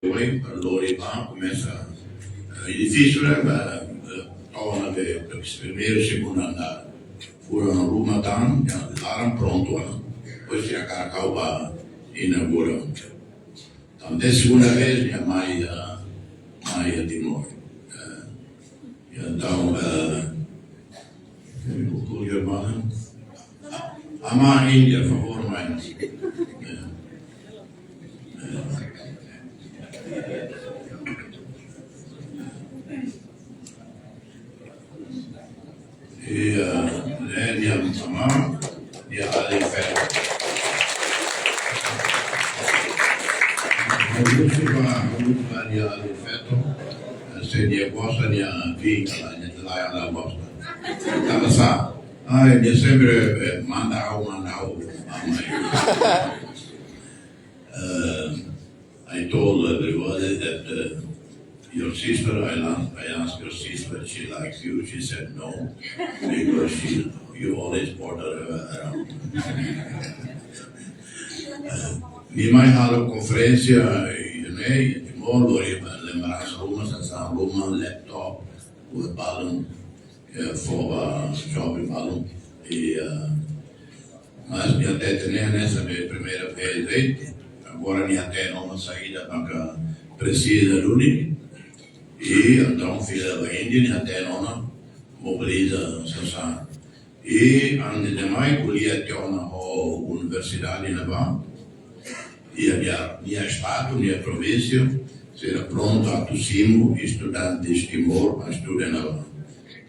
Poi allora começa edifício, né? Torna de primeiro e segundo andar. Furono Roma tam, lá pronto, depois tinha Caracau para inaugurar. Então, da segunda vez, minha mãe de novo. Então, o Germano, amar a Índia, por favor, mãe. E minha mamã e a Alifeto. A última de Alifeto, se dia gosta de vinha lá ela gosta. Ela sabe. Ele sempre manda a mãe. I told everybody that your sister, I asked your sister, she likes you. She said no, because you always brought her around. Minha mãe hade en conferentie i morgon i lembranserummet, senza Roma, laptop och ballen för shoppingballen. Mas minha teta nessa minha primeira vez, agora minha teta não saída para precisa Luni. E então filha da Índia até nona mobiliza sasa. E antes de mais polia ter uma universidade na Bahia. E a minha estado, minha província, será pronto a tussimo estudantes de Timor para estudar na Bahia.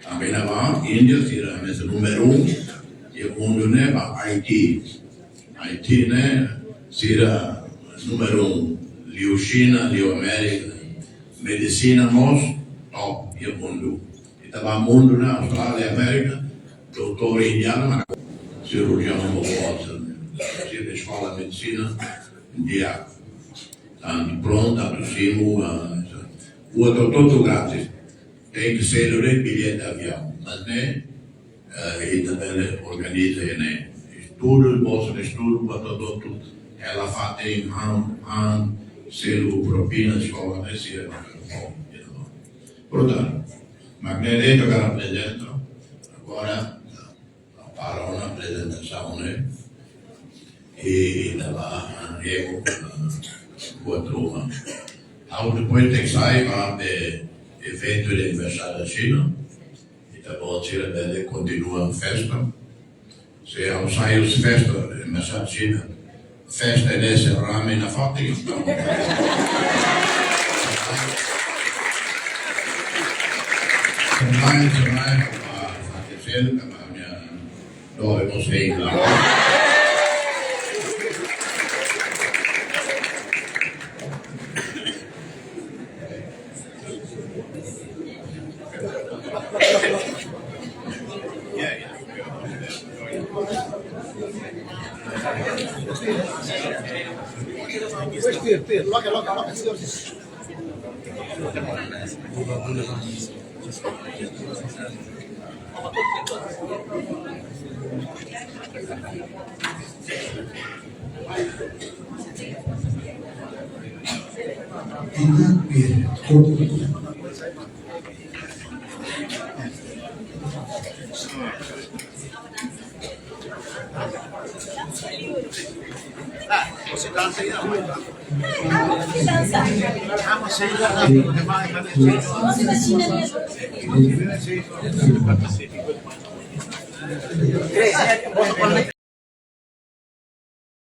Também na Bahia, Índia será nesse número e o mundo né para Haiti. Haiti né será número Liu China, Liu América. Medicina nós top e o mundo. Estava mundo na Austrália, América, doutor indiano, cirurgião mocosa, se a escola de medicina, dia, tanto pronto, aproximo, o todo grátis. Tem que ser o bilhete de avião, mas né, e também organiza né, estudos, bolsa de estudo, para todo, ela faz tem selo propina de escola, né, se portanto, Magneto che rappresenta ancora farà una presentazione e dalla Ego Roma. Depois tem que sair para o evento de aniversário da China e da volta continua a festa. Se ao sair da festa de aniversário da China, festa é nesse rame na fábrica. Mai fate scelta, ma dove posso là.